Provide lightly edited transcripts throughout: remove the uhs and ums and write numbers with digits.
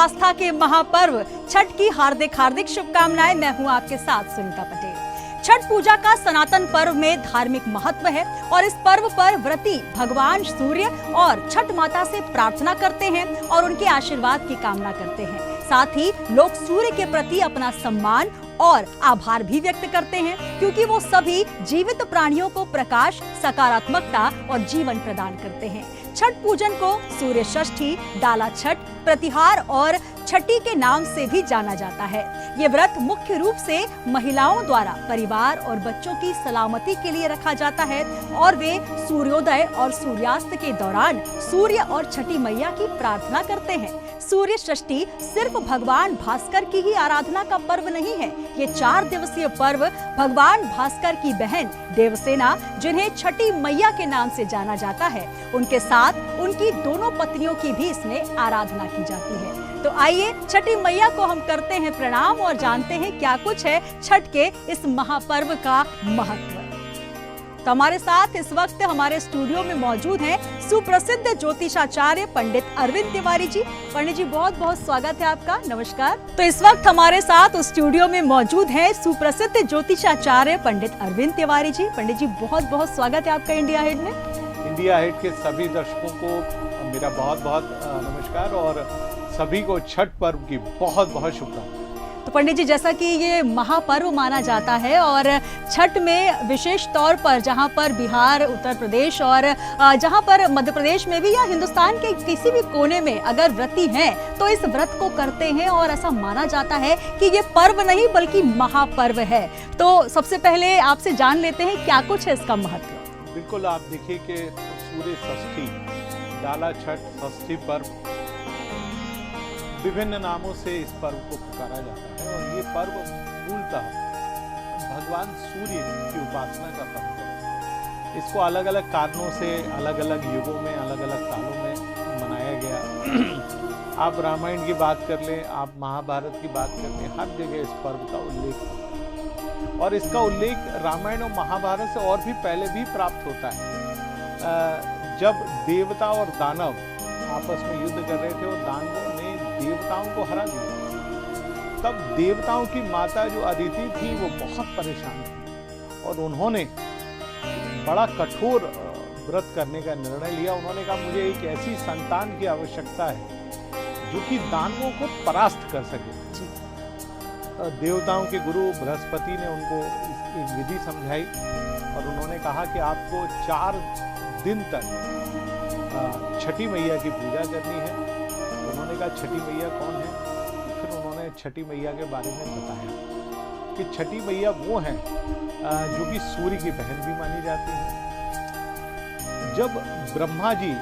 आस्था के महापर्व छठ की हार्दिक हार्दिक शुभकामनाएं। मैं हूं आपके साथ सुनीता पटेल। छठ पूजा का सनातन पर्व में धार्मिक महत्व है और इस पर्व पर व्रती भगवान सूर्य और छठ माता से प्रार्थना करते हैं और उनके आशीर्वाद की कामना करते हैं। साथ ही लोग सूर्य के प्रति अपना सम्मान और आभार भी व्यक्त करते हैं, क्योंकि वो सभी जीवित प्राणियों को प्रकाश, सकारात्मकता और जीवन प्रदान करते हैं। छठ पूजन को सूर्य षष्ठी, डाला छठ, प्रतिहार और छठी के नाम से भी जाना जाता है। ये व्रत मुख्य रूप से महिलाओं द्वारा परिवार और बच्चों की सलामती के लिए रखा जाता है और वे सूर्योदय और सूर्यास्त के दौरान सूर्य और छठी मैया की प्रार्थना करते हैं। सूर्य षष्ठी सिर्फ भगवान भास्कर की ही आराधना का पर्व नहीं है। ये 4 दिवसीय पर्व भगवान भास्कर की बहन देवसेना, जिन्हें छठी मैया के नाम से जाना जाता है, उनके साथ उनकी दोनों पत्नियों की भी इसमें आराधना की जाती है। तो आइए छठी मैया को हम करते हैं प्रणाम और जानते हैं क्या कुछ है छठ के इस महापर्व का महत्व। तो हमारे साथ इस वक्त हमारे स्टूडियो में मौजूद हैं सुप्रसिद्ध ज्योतिषाचार्य पंडित अरविंद तिवारी जी। पंडित जी, बहुत बहुत स्वागत है आपका। नमस्कार। तो इस वक्त हमारे साथ उस स्टूडियो में मौजूद हैं सुप्रसिद्ध ज्योतिषाचार्य पंडित अरविंद तिवारी जी। पंडित जी, बहुत बहुत स्वागत है आपका इंडिया हेड में। इंडिया हेड के सभी दर्शकों को मेरा बहुत बहुत नमस्कार और सभी को छठ पर्व की बहुत बहुत शुभकामनाएं। तो पंडित जी, जैसा कि ये महापर्व माना जाता है और छठ में विशेष तौर पर जहां पर बिहार, उत्तर प्रदेश और जहां पर मध्य प्रदेश में भी या हिंदुस्तान के किसी भी कोने में अगर व्रती हैं तो इस व्रत को करते हैं और ऐसा माना जाता है कि ये पर्व नहीं बल्कि महापर्व है। तो सबसे पहले आपसे जान लेते हैं क्या कुछ है इसका महत्व। बिल्कुल, आप देखिए कि सूर्य षष्ठी, डाला छठ, षष्ठी पर्व, विभिन्न नामों से इस पर्व को पुकारा जाता है और ये पर्व मूलतः भगवान सूर्य की उपासना का पर्व है। इसको अलग अलग कारणों से अलग अलग युगों में, अलग अलग कालों में मनाया गया। आप रामायण की बात कर लें, आप महाभारत की बात कर लें, हर जगह इस पर्व का उल्लेख होता है और इसका उल्लेख रामायण और महाभारत से और भी पहले भी प्राप्त होता है। जब देवता और दानव आपस में युद्ध कर रहे थे और दानवों ने देवताओं को हरा दिया, तब देवताओं की माता जो अदिति थी वो बहुत परेशान थी और उन्होंने बड़ा कठोर व्रत करने का निर्णय लिया। उन्होंने कहा, मुझे एक ऐसी संतान की आवश्यकता है जो कि दानवों को परास्त कर सके। देवताओं के गुरु बृहस्पति ने उनको एक विधि समझाई और उन्होंने कहा कि आपको 4 दिन तक छठी मैया की पूजा करनी है। उन्होंने कहा, छठी मैया कौन है? फिर उन्होंने छठी मैया के बारे में बताया कि छठी मैया वो हैं जो कि सूर्य की बहन भी मानी जाती है। जब ब्रह्मा जी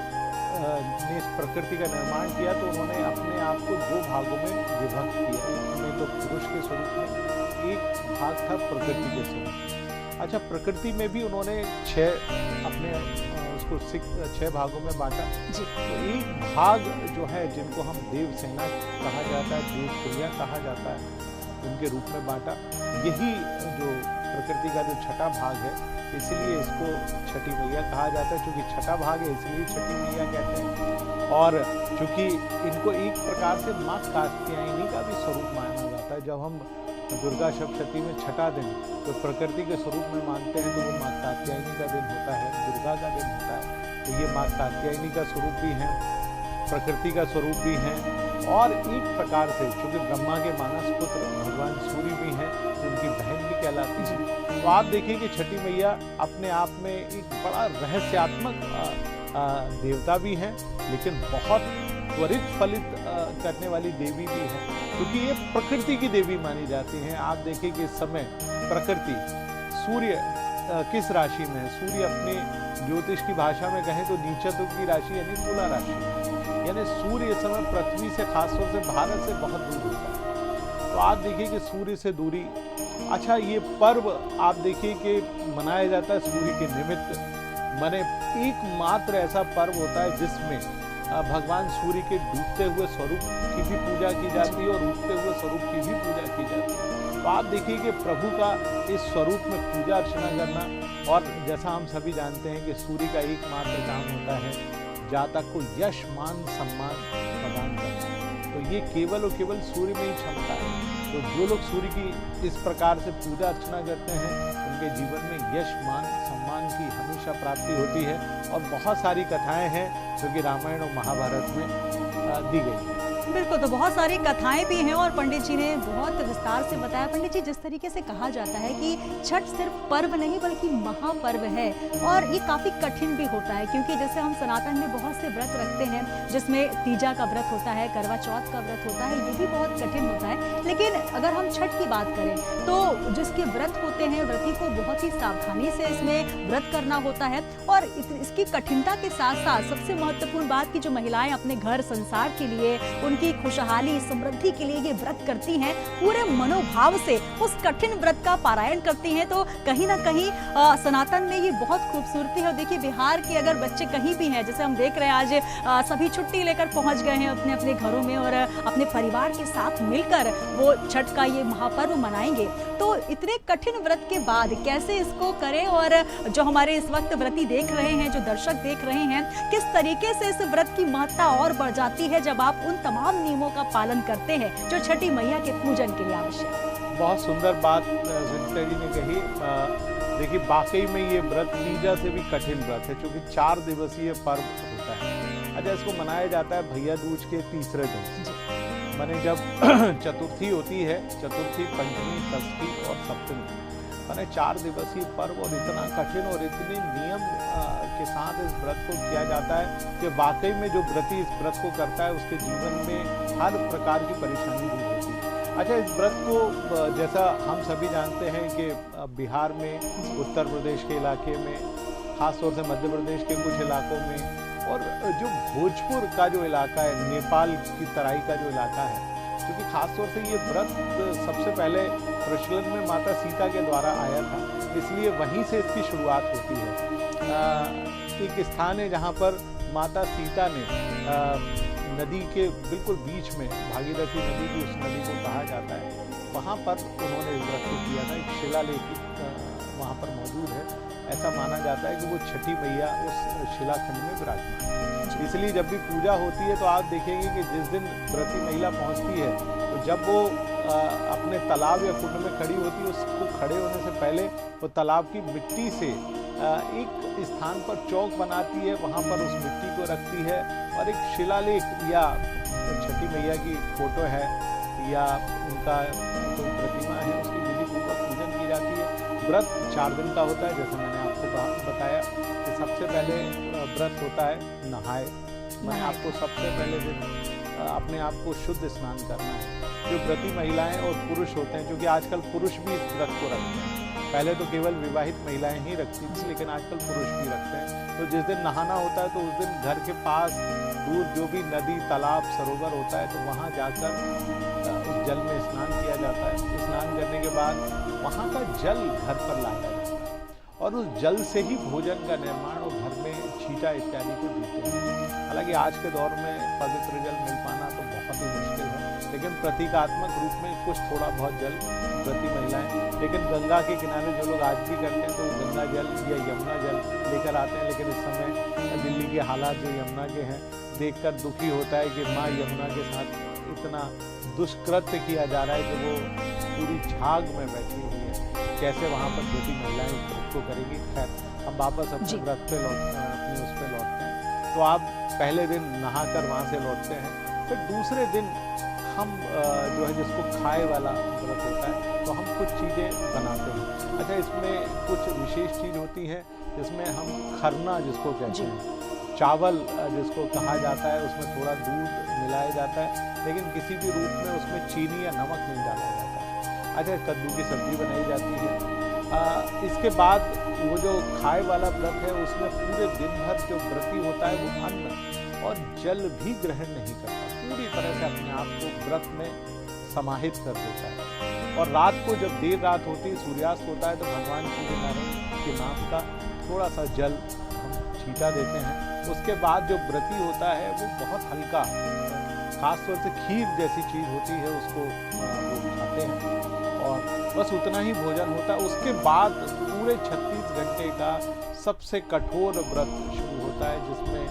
ने इस प्रकृति का निर्माण किया तो उन्होंने अपने आप को 2 भागों में विभक्त किया। एक में तो पुरुष के स्वरूप में, एक भाग था प्रकृति के स्वरूप में। अच्छा, प्रकृति में भी उन्होंने 6 अपने 6 भागों में बांटा। तो एक भाग जो है जिनको हम देवसेना कहा जाता है, देवप्रिया कहा जाता है, उनके रूप में बांटा। यही जो प्रकृति का जो छठा भाग है, इसलिए इसको छठी मैया कहा जाता है। क्योंकि छठा भाग है इसलिए छठी मैया कहते हैं। और चूंकि इनको एक प्रकार से माँ कात्यायनी का भी स्वरूप माना जाता है। जब हम दुर्गा सप्तमी में छठा दिन तो प्रकृति के स्वरूप में मानते हैं तो वो माँ कात्यायनी का दिन होता है, दुर्गा का दिन होता है। तो ये माँ कात्यायनी का स्वरूप भी है, प्रकृति का स्वरूप भी है और एक प्रकार से चूंकि ब्रह्मा के मानस पुत्र भगवान सूर्य भी हैं, उनकी बहन भी कहलाती है। तो आप देखिए कि छठी मैया अपने आप में एक बड़ा रहस्यात्मक देवता भी हैं, लेकिन बहुत त्वरित फलित करने वाली देवी भी है, क्योंकि ये प्रकृति की देवी मानी जाती हैं। आप देखिए कि इस समय प्रकृति, सूर्य किस राशि में है? सूर्य अपने ज्योतिष की भाषा में कहें तो नीचत्व की राशि यानी तुला राशि है। यानी सूर्य इस समय पृथ्वी से, खासतौर से भारत से बहुत दूर होता है। तो आप देखिए कि सूर्य से दूरी। अच्छा, ये पर्व आप देखिए कि मनाया जाता है सूर्य के निमित्त। माने एकमात्र ऐसा पर्व होता है जिसमें भगवान सूर्य के डूबते हुए स्वरूप की भी पूजा की जाती है और उगते हुए स्वरूप की भी पूजा की जाती है। तो आप देखिए कि प्रभु का इस स्वरूप में पूजा अर्चना करना, और जैसा हम सभी जानते हैं कि सूर्य का एकमात्र काम होता है जातक को यश, मान, सम्मान प्रदान करना। तो ये केवल और केवल सूर्य में ही क्षमता है। तो जो लोग सूर्य की इस प्रकार से पूजा अर्चना करते हैं उनके जीवन में यश मान सम्मान की हमेशा प्राप्ति होती है। और बहुत सारी कथाएं हैं जो कि रामायण और महाभारत में दी गई हैं। बिल्कुल, तो बहुत सारी कथाएं भी हैं और पंडित जी ने बहुत विस्तार से बताया। पंडित जी, जिस तरीके से कहा जाता है कि छठ सिर्फ पर्व नहीं बल्कि महापर्व है और ये काफ़ी कठिन भी होता है, क्योंकि जैसे हम सनातन में बहुत से व्रत रखते हैं जिसमें तीजा का व्रत होता है, करवा चौथ का व्रत होता है, ये भी बहुत कठिन होता है। लेकिन अगर हम छठ की बात करें तो जिसके व्रत होते हैं, व्रती को बहुत ही सावधानी से इसमें व्रत करना होता है। और इसकी कठिनता के साथ साथ सबसे महत्वपूर्ण बात कि जो महिलाएं अपने घर संसार के लिए, उनकी खुशहाली समृद्धि के लिए ये व्रत करती हैं, पूरे मनोभाव से उस कठिन व्रत का पारायण करती हैं, तो कहीं ना कहीं सनातन में ये बहुत खूबसूरती है। और देखिए, बिहार के अगर बच्चे कहीं भी हैं, जैसे हम देख रहे हैं आज सभी छुट्टी लेकर पहुंच गए हैं अपने अपने घरों में और अपने परिवार के साथ मिलकर वो छठ का ये महापर्व मनाएंगे। तो इतने कठिन व्रत के बाद कैसे इसको करें, और जो हमारे इस वक्त व्रती देख रहे हैं, जो दर्शक देख रहे हैं, किस तरीके से इस व्रत की महत्ता और बढ़ जाती है जब आप उन तमाम नियमों का पालन करते हैं जो छठी मैया के पूजन के लिए आवश्यक है। बहुत सुंदर बात सुनीता जी ने कही। देखिए, वाकई में ये व्रत तीजा से भी कठिन व्रत है, क्योंकि 4 दिवसीय पर्व होता है। अच्छा, इसको मनाया जाता है भैया दूज के तीसरे दिन, माने जब चतुर्थी होती है, चतुर्थी, पंचमी, षष्ठी और सप्तमी, माने 4 दिवसीय पर्व। और इतना कठिन और इतने नियम के साथ इस व्रत को किया जाता है कि वाकई में जो व्रती इस व्रत को करता है उसके जीवन में हर प्रकार की परेशानी दूर होती है। अच्छा, इस व्रत को जैसा हम सभी जानते हैं कि बिहार में, उत्तर प्रदेश के इलाके में, खासतौर से मध्य प्रदेश के कुछ इलाकों में, और जो भोजपुर का जो इलाका है, नेपाल की तराई का जो इलाका है, क्योंकि खासतौर से ये व्रत सबसे पहले प्रचलन में माता सीता के द्वारा आया था, इसलिए वहीं से इसकी शुरुआत होती है। एक स्थान है जहाँ पर माता सीता ने नदी के बिल्कुल बीच में, भागीरथी नदी की उस नदी को कहा जाता है, वहाँ पर उन्होंने इस व्रत को किया था। एक शिलालेख वहाँ पर मौजूद है। ऐसा माना जाता है कि वो छठी मैया उस शिलाखंड में विराजमान है। इसलिए जब भी पूजा होती है तो आप देखेंगे कि जिस दिन व्रती महिला पहुँचती है तो जब वो अपने तालाब या कुंड में खड़ी होती है, उसको खड़े होने से पहले वो तालाब की मिट्टी से एक स्थान पर चौक बनाती है, वहाँ पर उस मिट्टी को रखती है और एक शिलालेख या छठी मैया की फोटो है या उनका कोई प्रतिमा है, उसकी विधिपूर्वक पूजन की जाती है। व्रत 4 दिन का होता है, जैसे मैंने आपको बताया कि सबसे पहले व्रत होता है नहाए। मैंने आपको सबसे पहले दिन अपने आप को शुद्ध स्नान करना है। जो व्रती महिलाएं और पुरुष होते हैं, क्योंकि आजकल पुरुष भी इस व्रत को रखते हैं, पहले तो केवल विवाहित महिलाएं ही रखती थी, लेकिन आजकल पुरुष भी रखते हैं। तो जिस दिन नहाना होता है तो उस दिन घर के पास दूर जो भी नदी, तालाब, सरोवर होता है तो वहाँ जाकर उस जल में स्नान किया जाता है। स्नान करने के बाद वहाँ का जल घर पर लाया जाता है और उस जल से ही भोजन का निर्माण और घर में छींटा इत्यादि को देते हैं। हालांकि आज के दौर में पवित्र जल मिल पाना तो बहुत ही मुश्किल है, लेकिन प्रतीकात्मक रूप में कुछ थोड़ा बहुत जल व्रती महिलाएं, लेकिन गंगा के किनारे जो लोग आज भी करते हैं तो वो गंगा जल या यमुना जल लेकर आते हैं। लेकिन इस समय दिल्ली के हालात जो यमुना के हैं देखकर दुखी होता है कि माँ यमुना के साथ इतना दुष्कृत्य किया जा रहा है कि वो पूरी झाग में बैठी हुई है। कैसे वहाँ पर व्रती महिलाएं इस व्रत को करेगी। खैर, हम वापस अपने व्रत पे अपने उस पर लौटते हैं। तो आप पहले दिन नहाकर वहाँ से लौटते हैं, फिर दूसरे दिन हम जो है जिसको खाए वाला व्रत होता है तो हम कुछ चीज़ें बनाते हैं। अच्छा, इसमें कुछ विशेष चीज़ होती है जिसमें हम खरना जिसको कहते हैं, चावल जिसको कहा जाता है, उसमें थोड़ा दूध मिलाया जाता है, लेकिन किसी भी रूप में उसमें चीनी या नमक नहीं डाला जाता है। अच्छा, कद्दू की सब्जी बनाई जाती है। इसके बाद वो जो खाए वाला व्रत है उसमें पूरे दिन भर जो व्रती होता है वो अन्न और जल भी ग्रहण नहीं करता, पूरी तरह से अपने आप को व्रत में समाहित कर देता है। और रात को जब देर रात होती है, सूर्यास्त होता है, तो भगवान सूर्यनारायण के नाम का थोड़ा सा जल हम छींटा देते हैं। उसके बाद जो व्रती होता है वो बहुत हल्का, खासतौर से खीर जैसी चीज़ होती है उसको वो खाते हैं और बस उतना ही भोजन होता है। उसके बाद पूरे 36 घंटे का सबसे कठोर व्रत शुरू होता है, जिसमें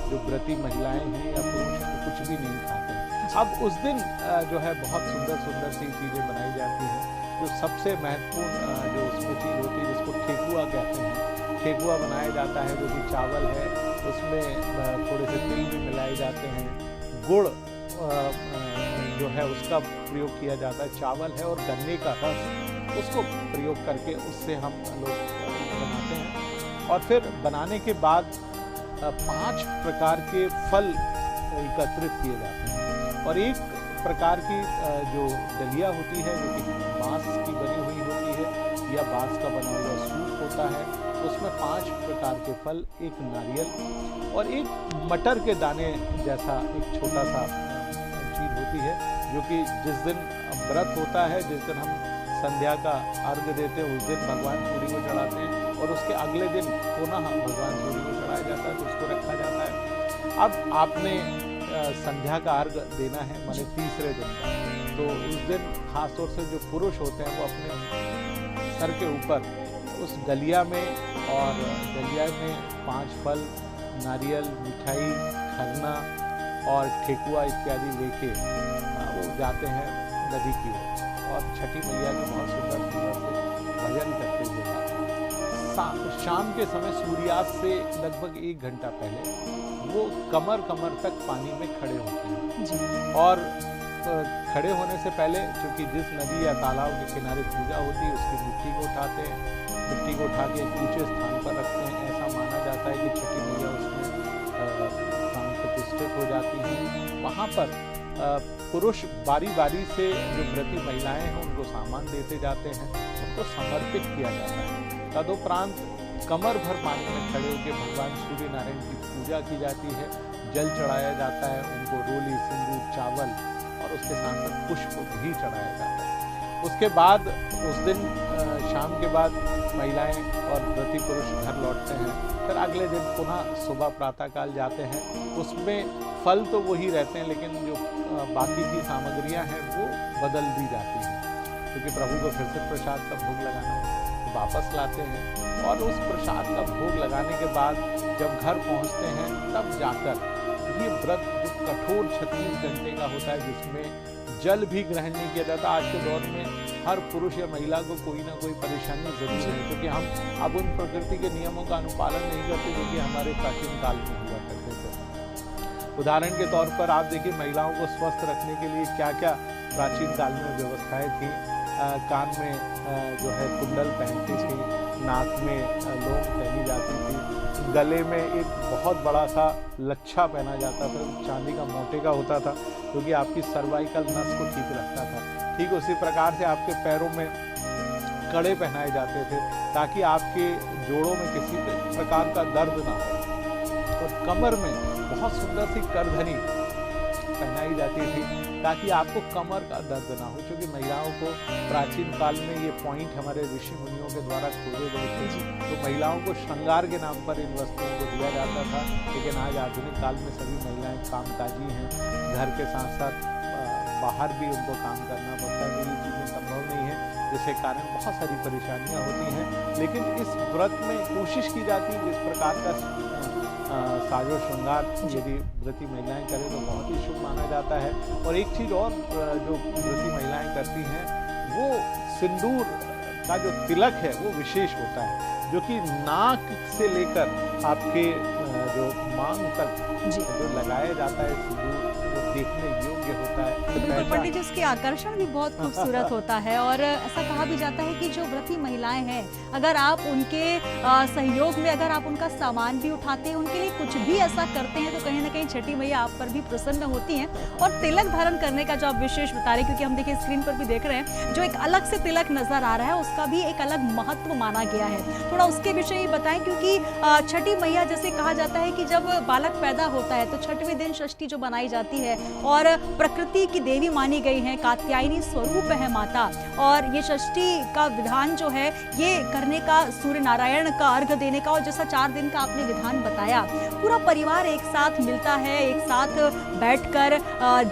जो व्रती महिलाएं हैं या पुरुष हैं कुछ भी नहीं खाते हैं। अब उस दिन जो है बहुत सुंदर सुंदर सी चीज़ें बनाई जाती हैं। जो सबसे महत्वपूर्ण जो उसमें चीज़ होती है जिसको ठेकुआ कहते हैं, ठेकुआ बनाया जाता है जो कि चावल है, उसमें थोड़े से तिल भी मिलाए जाते हैं, गुड़ जो है उसका प्रयोग किया जाता है, चावल है और गन्ने का रस उसको प्रयोग करके उससे हम लोग बनाते हैं। और फिर बनाने के बाद 5 प्रकार के फल एकत्रित किए जाते हैं और एक प्रकार की जो दलिया होती है जो कि बांस की बनी हुई होती है या बांस का बना हुआ सूप होता है, उसमें 5 प्रकार के फल, एक नारियल और एक मटर के दाने जैसा एक छोटा सा चीज होती है जो कि जिस दिन व्रत होता है, जिस दिन हम संध्या का अर्घ देते हैं, उस दिन भगवान सूर्य को चढ़ाते हैं और उसके अगले दिन पुनः भगवान सूर्य को चढ़ाया जाता है, तो उसको रखा जाता है। अब आपने संध्या का अर्घ देना है माने तीसरे दिन का, तो उस दिन खासतौर से जो पुरुष होते हैं वो अपने सर के ऊपर उस दलिया में और दलिया में 5 फल, नारियल, मिठाई, खरना और ठेकुआ इत्यादि लेके वो जाते हैं नदी की ओर और छठी मैया के बहुत सुंदर सुंदर से भजन करते हुए जाते हैं। शाम के समय सूर्यास्त से लगभग 1 घंटा पहले वो कमर तक पानी में खड़े होते हैं और खड़े होने से पहले चूंकि जिस नदी या तालाब के किनारे पूजा होती है उसकी मिट्टी को उठाते हैं, मिट्टी को उठा के एक ऊंचे स्थान पर रखते हैं। ऐसा माना जाता है कि छठी मैया उसमें स्थान प्रतिष्ठित हो जाती हैं। वहाँ पर पुरुष बारी बारी से जो व्रती महिलाएं हैं उनको सामान देते जाते हैं, उनको समर्पित किया जाता है। तदुपरांत कमर भर पानी में खड़े होकर भगवान सूर्य नारायण की पूजा की जाती है, जल चढ़ाया जाता है, उनको रोली, सिंदूर, चावल और उसके साथ साथ पुष्प भी चढ़ाया जाता है। उसके बाद उस दिन शाम के बाद महिलाएं और व्रती पुरुष घर लौटते हैं, फिर अगले दिन पुनः सुबह प्रातःकाल जाते हैं। उसमें फल तो वही रहते हैं लेकिन जो बाकी की सामग्रियां हैं वो बदल दी जाती हैं, क्योंकि प्रभु को फिर से प्रसाद का भोग लगाना है, तो वापस लाते हैं और उस प्रसाद का भोग लगाने के बाद जब घर पहुंचते हैं तब जाकर ये व्रत जो कठोर 36 घंटे का होता है जिसमें जल भी ग्रहण नहीं किया जाता। आज के दौर में हर पुरुष या महिला को कोई ना कोई परेशानी जरूर है, क्योंकि हम अब उन प्रकृति के नियमों का अनुपालन नहीं करते जो कि हमारे प्राचीन काल में हुआ करते थे। उदाहरण के तौर पर आप देखिए महिलाओं को स्वस्थ रखने के लिए क्या क्या प्राचीन काल में व्यवस्थाएं थी। कान में जो है कुंडल पहनती थी, नाक में लौंग पहनी जाती थी, गले में एक बहुत बड़ा सा लच्छा पहना जाता था, चांदी का मोटे का होता था, क्योंकि आपकी सर्वाइकल नस को ठीक रखता था। ठीक उसी प्रकार से आपके पैरों में कड़े पहनाए जाते थे ताकि आपके जोड़ों में किसी प्रकार का दर्द ना हो। और कमर में बहुत सुंदर सी करधनी पहनाई जाती थी ताकि आपको कमर का दर्द ना हो, क्योंकि महिलाओं को प्राचीन काल में ये पॉइंट हमारे ऋषि मुनियों के द्वारा खोजे गए थे। तो महिलाओं को श्रृंगार के नाम पर इन वस्तुओं को दिया जाता था, लेकिन आज आधुनिक काल में सभी महिलाएं कामकाजी हैं, घर के साथ साथ बाहर भी उनको काम करना पड़ता है, तो ये चीज़ें संभव नहीं है, जिसके कारण बहुत सारी परेशानियाँ होती हैं। लेकिन इस व्रत में कोशिश की जाती है जिस प्रकार का साजो श्रृंगार यदि व्रती महिलाएं करें तो बहुत ही शुभ माना जाता है। और एक चीज़ और जो व्रती महिलाएं करती हैं वो सिंदूर का जो तिलक है वो विशेष होता है, जो कि नाक से लेकर आपके जो मांग तक जो लगाया जाता है सिंदूर, वो देखने योग्य होता है। बिल्कुल पंडित जी, उसकी आकर्षण भी बहुत खूबसूरत होता है और ऐसा कहा भी जाता है कि जो व्रती महिलाएं हैं, अगर आप उनके सहयोग में अगर आप उनका सामान भी उठाते हैं, उनके लिए कुछ भी ऐसा करते हैं, तो कहीं ना कहीं छठी मैया आप पर भी प्रसन्न होती हैं। और तिलक धारण करने का जो आप विशेष बता रहे हैं, क्योंकि हम देखिए स्क्रीन पर भी देख रहे हैं, जो एक अलग से तिलक नजर आ रहा है उसका भी एक अलग महत्व माना गया है। थोड़ा उसके विषय ही बताएं, क्योंकि छठी मैया जैसे कहा जाता है कि जब बालक पैदा होता है तो छठवें दिन षष्ठी जो बनाई जाती है और प्रकृति की देवी मानी गई है, कात्यायनी स्वरूप है माता, और ये षष्ठी का विधान जो है ये करने का, सूर्य नारायण का अर्घ देने का, और जैसा 4 दिन का आपने विधान बताया, पूरा परिवार एक साथ मिलता है, एक साथ बैठकर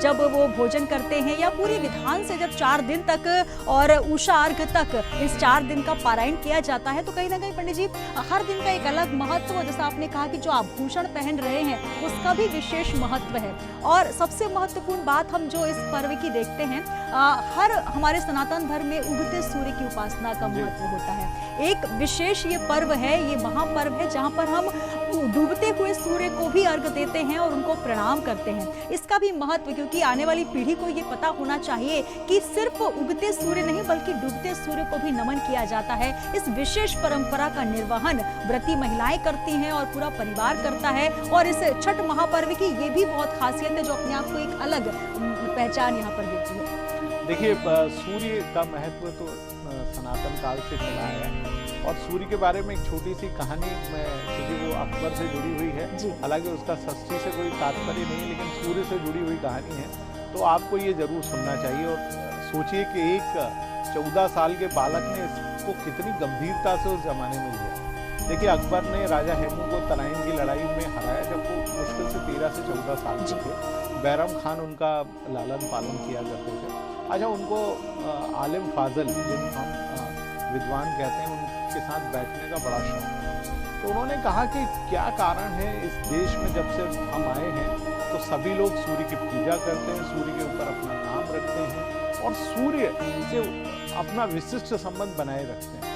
जब वो भोजन करते हैं या पूरे विधान से जब 4 दिन तक और उषा अर्घ तक इस 4 दिन का पारायण किया जाता है, तो कहीं ना कहीं पंडित जी हर दिन का एक अलग महत्व, जैसा आपने कहा कि जो आभूषण पहन रहे हैं उसका भी विशेष महत्व है। और सबसे महत्वपूर्ण बात हम हम जो इस पर्व की देखते हैं, हर हमारे सनातन धर्म में उगते सूर्य की उपासना का महत्व होता है। एक विशेष ये पर्व है, ये महापर्व है जहाँ पर हम डूबते हुए सूर्य को भी अर्घ देते हैं और उनको प्रणाम करते हैं। इसका भी महत्व, क्योंकि आने वाली पीढ़ी को ये पता होना चाहिए कि सिर्फ उगते सूर्य नहीं बल्कि डूबते सूर्य को भी नमन किया जाता है। इस विशेष परंपरा का निर्वहन व्रती महिलाएं करती हैं और पूरा परिवार करता है। और इस छठ महापर्व की ये भी बहुत खासियत है जो अपने आप को एक अलग पहचान यहाँ पर देती है। देखिए, सूर्य का महत्व तो सनातन काल से चला है और सूर्य के बारे में एक छोटी सी कहानी में, क्योंकि वो अकबर से जुड़ी हुई है, हालांकि उसका षष्ठी से कोई तात्पर्य नहीं, लेकिन सूर्य से जुड़ी हुई कहानी है, तो आपको ये जरूर सुनना चाहिए। और सोचिए कि एक 14 साल के बालक ने इसको कितनी गंभीरता से उस जमाने में लिया। देखिए, अकबर ने राजा हेमू को तराइन की लड़ाई में हराया जब वो मुश्किल से 13 से 14 साल के थे। बैरम खान उनका लालन पालन किया करते थे। अच्छा, उनको आलिम फाजल, जिनको हम विद्वान कहते हैं, उनके साथ बैठने का बड़ा शौक। तो उन्होंने कहा कि क्या कारण है इस देश में जब से हम आए हैं तो सभी लोग सूर्य की पूजा करते हैं, सूर्य के ऊपर अपना नाम रखते हैं और सूर्य से अपना विशिष्ट संबंध बनाए रखते हैं।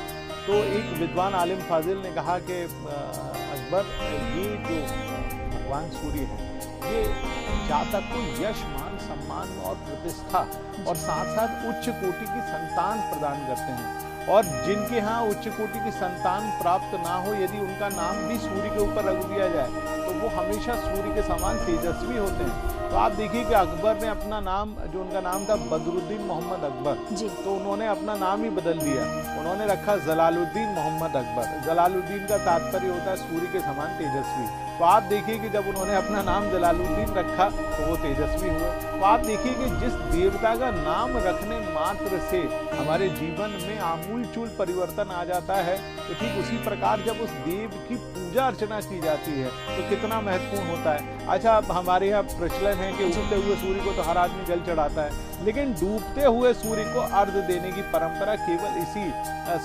तो एक विद्वान आलिम फाजिल ने कहा कि अकबर, ये जो भगवान सूर्य है, ये जातक को यश, मान, सम्मान और प्रतिष्ठा और साथ साथ उच्च कोटि की संतान प्रदान करते हैं। और जिनके यहाँ उच्च कोटि की संतान प्राप्त ना हो, यदि उनका नाम भी सूर्य के ऊपर रख दिया जाए तो वो हमेशा सूर्य के समान तेजस्वी होते हैं। तो आप देखिए कि अकबर ने अपना नाम, जो उनका नाम था बदरुद्दीन मोहम्मद अकबर, तो उन्होंने अपना नाम ही बदल दिया, उन्होंने रखा जलालुद्दीन मोहम्मद अकबर। जलालुद्दीन का तात्पर्य होता है सूर्य के समान तेजस्वी। तो आप देखिए कि जब उन्होंने अपना नाम जलालुद्दीन रखा तो वो तेजस्वी हुए। तो आप देखिए कि जिस देवता का नाम रखने मात्र से हमारे जीवन में आमूलचूल परिवर्तन आ जाता है, तो ठीक उसी प्रकार जब उस देव की पूजा अर्चना की जाती है तो कितना महत्वपूर्ण होता है। अच्छा, अब हमारे यहाँ प्रचलन है कि उगते हुए सूर्य को तो हर आदमी जल चढ़ाता है, लेकिन डूबते हुए सूर्य को अर्घ देने की परंपरा केवल इसी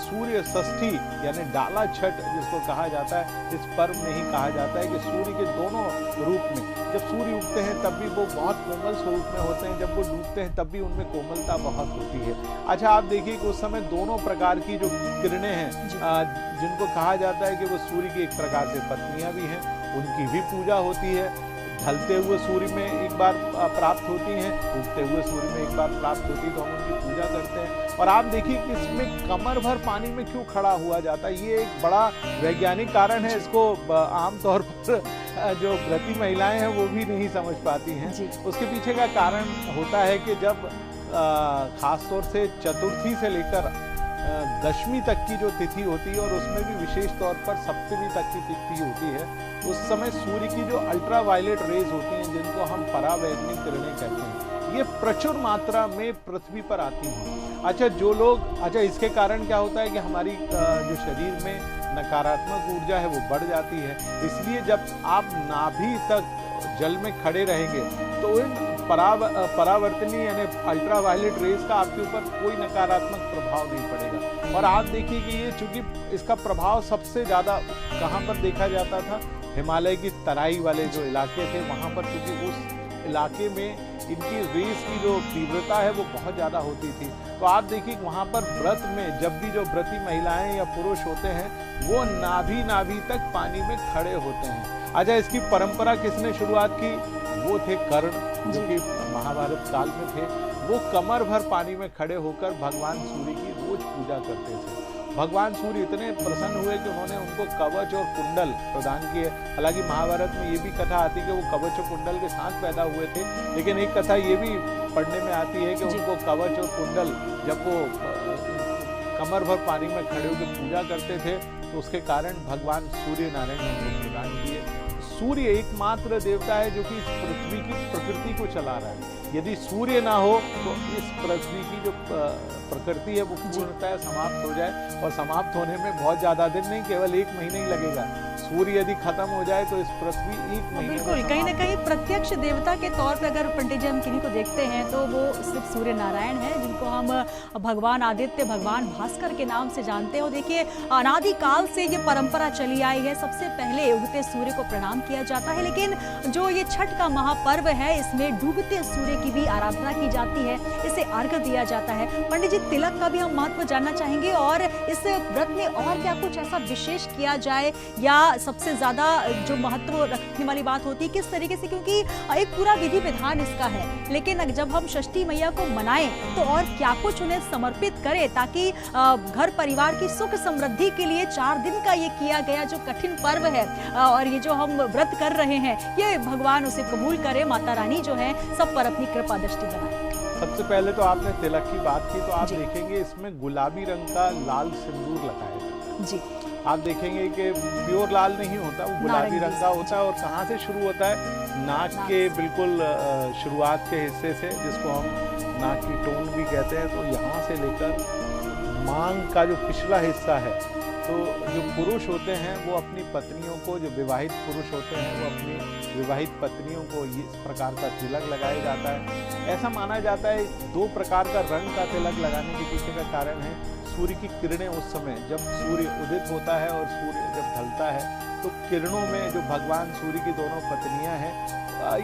सूर्य षष्ठी यानी डाला छठ जिसको कहा जाता है, इस पर्व में ही कहा जाता है कि सूर्य के दोनों रूप में, जब सूर्य उगते हैं तब भी वो बहुत कोमल स्वरूप में होते हैं, जब वो डूबते हैं तब भी उनमें कोमलता बहुत होती है। अच्छा, आप देखिए कि उस समय दोनों प्रकार की जो किरणें हैं, जिनको कहा जाता है कि वो सूर्य की एक प्रकार से पत्नियां भी हैं, उनकी भी पूजा होती है। ढलते हुए सूर्य में एक बार प्राप्त होती हैं, उगते हुए सूर्य में एक बार प्राप्त होती है, तो हम उनकी पूजा करते हैं। और आप देखिए कि इसमें कमर भर पानी में क्यों खड़ा हुआ जाता है, ये एक बड़ा वैज्ञानिक कारण है। इसको आमतौर पर जो व्रती महिलाएं हैं वो भी नहीं समझ पाती हैं। उसके पीछे का कारण होता है कि जब खासतौर से चतुर्थी से लेकर दशमी तक की जो तिथि होती है और उसमें भी विशेष तौर पर सप्तमी तक की तिथि होती है, उस समय सूर्य की जो अल्ट्रावायलेट रेज होती हैं, जिनको हम परावैंगनी किरणें कहते हैं, ये प्रचुर मात्रा में पृथ्वी पर आती हैं। अच्छा, इसके कारण क्या होता है कि हमारी जो शरीर में नकारात्मक ऊर्जा है वो बढ़ जाती है। इसलिए जब आप नाभि तक जल में खड़े रहेंगे तो इन परावर्तनी यानी अल्ट्रावायलेट रेज का आपके ऊपर कोई नकारात्मक प्रभाव नहीं पड़ेगा। और आप देखिए कि ये चूंकि इसका प्रभाव सबसे ज़्यादा कहाँ पर देखा जाता था, हिमालय की तराई वाले जो इलाके थे वहाँ पर, क्योंकि उस इलाके में इनकी रेस की जो तीव्रता है वो बहुत ज़्यादा होती थी। तो आप देखिए वहाँ पर व्रत में जब भी जो व्रती महिलाएं या पुरुष होते हैं वो नाभि तक पानी में खड़े होते हैं। अच्छा, इसकी परंपरा किसने शुरुआत की? वो थे कर्ण, जो कि महाभारत काल में थे। वो कमर भर पानी में खड़े होकर भगवान सूर्य की रोज पूजा करते थे। भगवान सूर्य इतने प्रसन्न हुए कि उन्होंने उनको कवच और कुंडल प्रदान किए। हालांकि महाभारत में ये भी कथा आती है कि वो कवच और कुंडल के साथ पैदा हुए थे, लेकिन एक कथा ये भी पढ़ने में आती है कि उनको कवच और कुंडल जब वो कमर भर पानी में खड़े होकर पूजा करते थे तो उसके कारण भगवान सूर्य नारायण ने उनको प्रदान किए। सूर्य एकमात्र देवता है जो कि इस पृथ्वी की प्रकृति को चला रहा है। यदि सूर्य ना हो तो इस पृथ्वी की जो प्रकृति है वो पूर्णतः समाप्त हो जाए, और समाप्त होने में बहुत ज्यादा दिन नहीं, केवल 1 महीना ही लगेगा। सूर्य यदि खत्म हो जाए तो इस पृथ्वी 1 महीने बिल्कुल कहीं ना कहीं प्रत्यक्ष देवता के तौर पर अगर पंडित जी हम किन्हीं को देखते हैं तो वो सिर्फ सूर्य नारायण है, जिनको हम भगवान आदित्य, भगवान भास्कर के नाम से जानते हैं। और देखिए अनादिकाल से ये परंपरा चली आई है, सबसे पहले उगते सूर्य को प्रणाम किया जाता है। लेकिन जो ये छठ का महापर्व है, इसमें डूबते सूर्य की भी आराधना की जाती है, इसे अर्घ दिया जाता है। पंडित जी, तिलक का भी हम महत्व जानना चाहेंगे और इस व्रत में और क्या कुछ ऐसा विशेष किया जाए या सबसे ज्यादा जो महत्व रखने वाली बात होती है किस तरीके से, क्योंकि एक पूरा विधि विधान इसका है, लेकिन जब हम षष्ठी मैया को मनाएं तो और क्या कुछ उन्हें समर्पित करें ताकि घर परिवार की सुख समृद्धि के लिए 4 दिन का ये किया गया जो कठिन पर्व है और ये जो हम व्रत कर रहे हैं, ये भगवान उसे कबूल करे, माता रानी जो है सब पर अपनी कृपा दृष्टि बनाए। सबसे पहले तो आपने तिलक की बात की, तो आप देखेंगे इसमें गुलाबी रंग का लाल सिंदूर लगाया जाता है। जी, आप देखेंगे कि प्योर लाल नहीं होता, वो गुलाबी रंग का होता है। और कहाँ से शुरू होता है? नाक के बिल्कुल शुरुआत के हिस्से से, जिसको हम नाक की टोन भी कहते हैं। तो यहाँ से लेकर मांग का जो पिछला हिस्सा है, तो जो पुरुष होते हैं वो अपनी पत्नियों को, जो विवाहित पुरुष होते हैं वो अपनी विवाहित पत्नियों को इस प्रकार का तिलक लगाया जाता है। ऐसा माना जाता है 2 प्रकार का रंग का तिलक लगाने के पीछे का कारण है सूर्य की किरणें। उस समय जब सूर्य उदित होता है और सूर्य जब ढलता है, तो किरणों में जो भगवान सूर्य की दोनों पत्नियां हैं,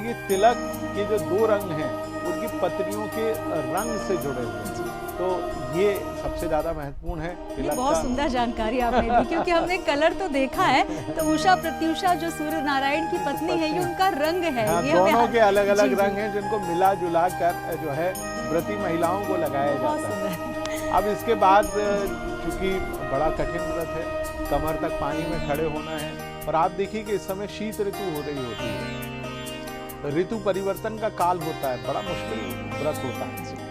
ये तिलक के जो 2 रंग हैं उनकी पत्नियों के रंग से जुड़े हुए हैं। तो ये सबसे ज्यादा महत्वपूर्ण है तिलक। बहुत सुंदर जानकारी आपने दी, क्योंकि हमने कलर तो देखा है, तो उषा प्रत्युषा जो सूर्य नारायण की पत्नी है, ये उनका रंग है। हाँ, ये दोनों के अलग अलग रंग हैं जिनको मिला जुला कर जो है व्रती महिलाओं को लगाया जाता है। अब इसके बाद चूंकि बड़ा कठिन व्रत है, कमर तक पानी में खड़े होना है, और आप देखिए कि इस समय शीत ऋतु हो रही होती है, ऋतु परिवर्तन का काल होता है, बड़ा मुश्किल व्रत होता है।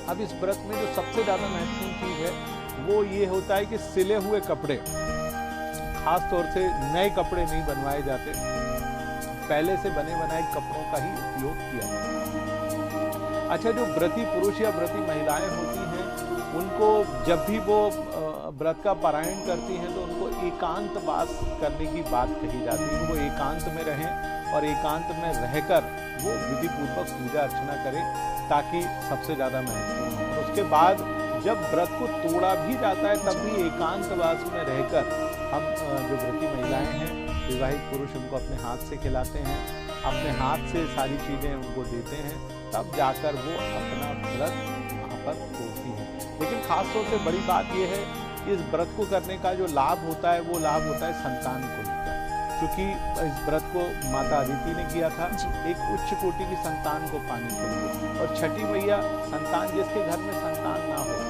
अब इस व्रत में जो सबसे ज्यादा महत्वपूर्ण चीज है वो ये होता है कि सिले हुए कपड़े, खास तौर से नए कपड़े नहीं बनवाए जाते, पहले से बने बनाए कपड़ों का ही उपयोग किया जाता है। अच्छा, जो व्रती पुरुष या व्रती महिलाएं होती हैं, उनको जब भी वो व्रत का पारायण करती हैं तो उनको एकांतवास करने की बात कही जाती है। वो एकांत में रहें और एकांत में रहकर वो विधि पूर्वक पूजा अर्चना करें, ताकि सबसे ज़्यादा महत्वपूर्ण हो। उसके बाद जब व्रत को तोड़ा भी जाता है तब भी एकांतवास में रहकर हम जो व्रती महिलाएं हैं, विवाहित पुरुष उनको अपने हाथ से खिलाते हैं, अपने हाथ से सारी चीज़ें उनको देते हैं, तब जाकर वो अपना व्रत वहाँ पर तोड़ती हैं। लेकिन खासतौर से बड़ी बात यह है कि इस व्रत को करने का जो लाभ होता है वो लाभ होता है संतान को लेकर, क्योंकि इस व्रत को माता अदिति ने किया था एक उच्च कोटि की संतान को पाने के लिए। और छठी मैया संतान, जिसके घर में संतान ना हो,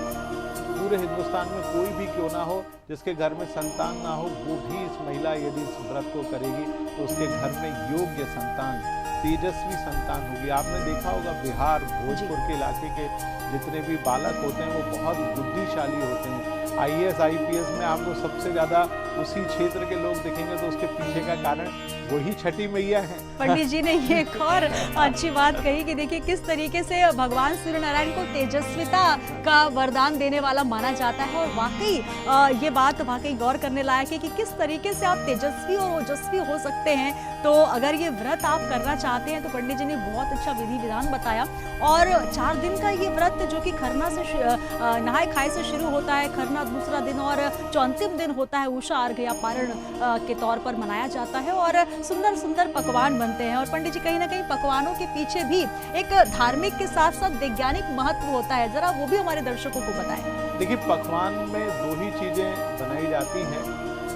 पूरे हिंदुस्तान में कोई भी क्यों ना हो, जिसके घर में संतान ना हो, वो भी इस महिला यदि इस व्रत को करेगी तो उसके घर में योग्य संतान, तेजस्वी संतान होगी। आपने देखा होगा बिहार, भोजपुर के इलाके के जितने भी बालक होते हैं वो बहुत बुद्धिशाली होते हैं। IAS IPS में आपको सबसे ज्यादा उसी क्षेत्र के लोग दिखेंगे, तो उसके पीछे का कारण वही छठी मैया है। पंडित जी ने ये एक और अच्छी बात कही कि देखिए किस तरीके से भगवान सूर्य नारायण को तेजस्विता का वरदान देने वाला माना जाता है, और वाकई ये बात वाकई गौर करने लायक है कि किस तरीके से आप तेजस्वी और ओजस्वी हो सकते हैं। तो अगर ये व्रत आप करना चाहते हैं तो पंडित जी ने बहुत अच्छा विधि विधान बताया। और 4 दिन का ये व्रत जो कि खरना से नहाए खाए से शुरू होता है, खरना दूसरा दिन और जो अंतिम दिन होता है उषा अर्घ या पारण के तौर पर मनाया जाता है, और सुंदर सुंदर पकवान बनते हैं। और पंडित जी, कहीं ना कहीं पकवानों के पीछे भी एक धार्मिक के साथ साथ वैज्ञानिक महत्व होता है, जरा वो भी हमारे दर्शकों को बताएं। देखिए, पकवान में 2 ही चीजें बनाई जाती हैं,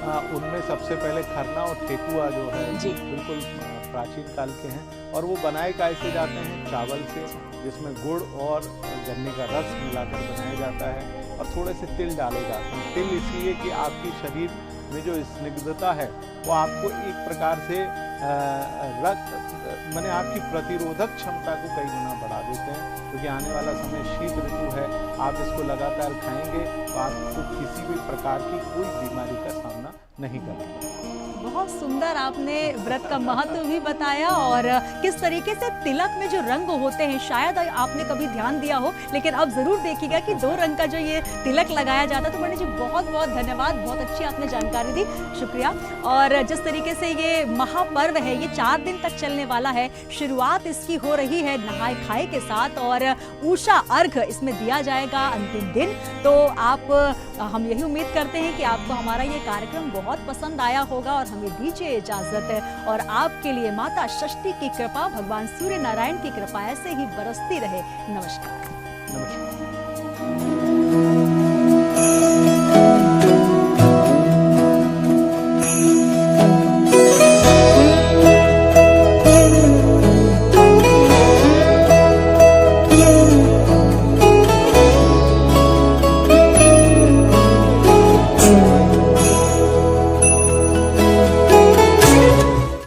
उनमें सबसे पहले खरना और ठेकुआ जो है बिल्कुल प्राचीन काल के हैं, और वो बनाए कैसे जाते हैं? चावल से, जिसमें गुड़ और गन्ने का रस मिलाकर बनाया जाता है, और थोड़े से तिल डाले जाते हैं। तिल इसलिए कि आपकी शरीर में जो स्निग्धता है वो आपको एक प्रकार से माने आपकी प्रतिरोधक क्षमता को कई गुना बढ़ा देते हैं, क्योंकि आने वाला समय शीत ऋतु है। आप इसको लगातार खाएंगे तो आपको किसी भी प्रकार की कोई बीमारी का सामना नहीं करना पड़ेगा। बहुत सुंदर आपने व्रत का महत्व भी बताया, और किस तरीके से तिलक में जो रंग होते हैं, शायद आपने कभी ध्यान दिया हो, लेकिन अब जरूर देखिएगा कि 2 रंग का जो ये तिलक लगाया जाता है। तो पंडित जी, बहुत बहुत धन्यवाद, बहुत अच्छी आपने जानकारी दी, शुक्रिया। और जिस तरीके से ये महापर्व है, ये 4 दिन तक चलने वाला है। शुरुआत इसकी हो रही है नहाए खाए के साथ, और उषा अर्घ इसमें दिया जाएगा अंतिम दिन। तो हम यही उम्मीद करते हैं कि आपको हमारा ये कार्यक्रम बहुत पसंद आया होगा, और हमें दीजिए इजाजत और आपके लिए माता षष्ठी की कृपा, भगवान सूर्य नारायण की कृपा ऐसे ही बरसती रहे। नमस्कार। नमस्कार।